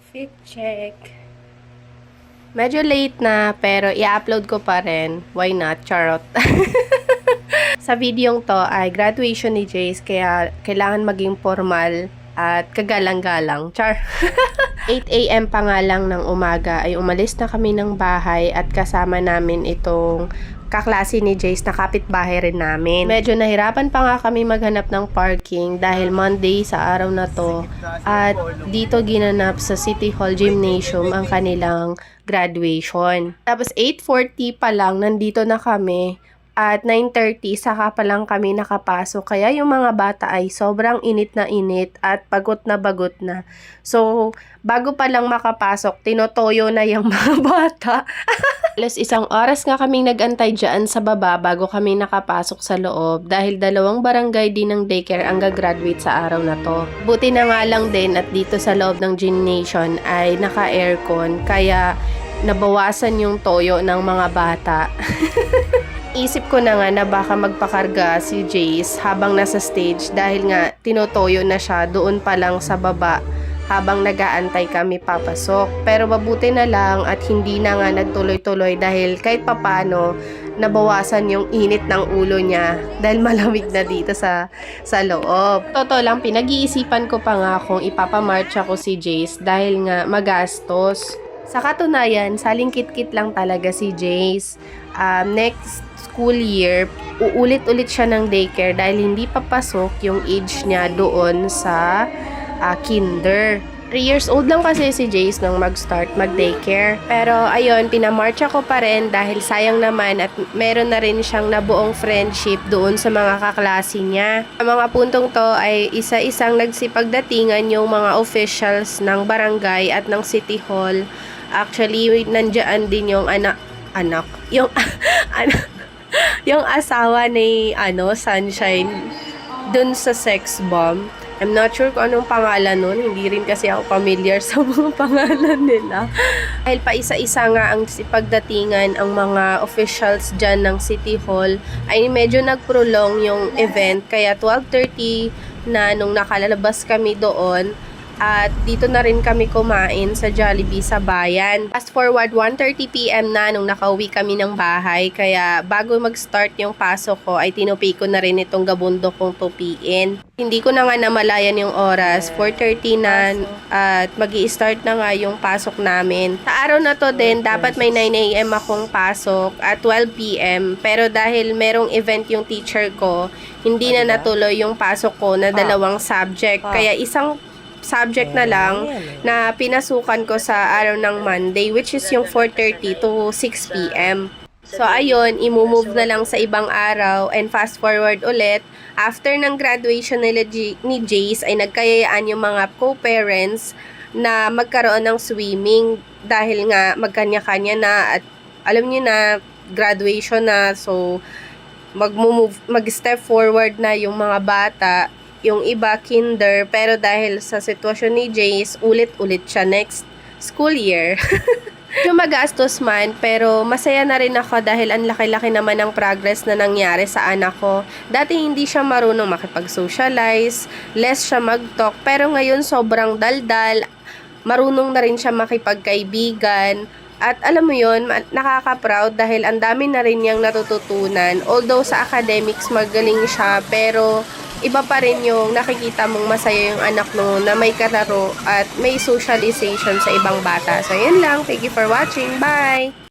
Fit check. Medyo late na, pero i-upload ko pa rin. Why not? Charot. Sa videong to ay graduation ni Jace, kaya kailangan maging formal at kagalang-galang. Char. 8 a.m. pa nga lang ng umaga ay umalis na kami ng bahay at kasama namin itong kaklase ni Jace na kapitbahay rin namin. Medyo nahirapan pa nga kami maghanap ng parking dahil Monday sa araw na to at dito ginanap sa City Hall Gymnasium ang kanilang graduation. Tapos 8:40 pa lang nandito na kami. At 9:30, saka pa lang kami nakapasok. Kaya yung mga bata ay sobrang init na init at bagot na bagot na. So, bago pa lang makapasok, tinotoyo na yung mga bata. Alas 1 oras nga kaming nag-antay dyan sa baba bago kami nakapasok sa loob. Dahil 2 barangay din ng daycare ang gagraduate sa araw na to. Buti na nga lang din at dito sa loob ng gymnasium ay naka-aircon. Kaya nabawasan yung toyo ng mga bata. Isip ko na nga na baka magpakarga si Jace habang nasa stage dahil nga tinotoyo na siya doon pa lang sa baba habang nag-aantay kami papasok. Pero mabuti na lang at hindi na nga nagtuloy-tuloy dahil kahit papano nabawasan yung init ng ulo niya dahil malamig na dito sa loob. Totoo lang, pinag-iisipan ko pa nga kung ipapamarch ako si Jace dahil nga magastos. Sa katunayan, salingkit-kit lang talaga si Jace. Next school year, uulit-ulit siya ng daycare dahil hindi papasok yung age niya doon sa kinder. 3 years old lang kasi si Jace nang mag-start mag-daycare. Pero ayun, pinamarcha ko pa rin dahil sayang naman at meron na rin siyang nabuong friendship doon sa mga kaklase niya. Ang mga puntong to ay isa-isang nagsipagdatingan yung mga officials ng barangay at ng City Hall. Actually, nandiyan din yung yung asawa ni Sunshine dun sa sex bomb. I'm not sure kung anong pangalan nun. Hindi rin kasi ako familiar sa mga pangalan nila. Dahil pa isa-isa nga ang pagdatingan ang mga officials dyan ng City Hall, ay medyo nagprolong yung event. Kaya 12:30 na nung nakalalabas kami doon. At dito na rin kami kumain sa Jollibee sa bayan. Fast forward, 1:30 p.m. na nung nakauwi kami ng bahay. Kaya bago mag-start yung pasok ko, ay tinupi ko na rin itong gabundo kong tupiin. Hindi ko na nga namalayan yung oras. 4:30 na at mag-i-start na nga yung pasok namin. Sa araw na to din, dapat may 9 a.m. akong pasok at 12 p.m. Pero dahil merong event yung teacher ko, hindi na natuloy yung pasok ko na 2 subject. Kaya isang subject na lang na pinasukan ko sa araw ng Monday, which is yung 4:30 to 6 p.m. So ayun, imumove na lang sa ibang araw and fast forward ulit. After ng graduation ni Jace ay nagkayayaan yung mga co-parents na magkaroon ng swimming dahil nga magkanya-kanya na at alam niyo na graduation na, so mag-step forward na yung mga bata. Yung iba kinder, pero dahil sa sitwasyon ni Jace, ulit-ulit siya next school year. Yung magastos man, pero masaya na rin ako dahil ang laki-laki naman ng progress na nangyari sa anak ko. Dati hindi siya marunong makipag-socialize, less siya mag-talk, pero ngayon sobrang daldal, marunong na rin siya makipagkaibigan. At alam mo yun, nakaka-proud dahil ang dami na rin niyang natututunan. Although sa academics magaling siya, pero iba pa rin yung nakikita mong masaya yung anak mo na may kalaro at may socialization sa ibang bata. So, yun lang. Thank you for watching. Bye!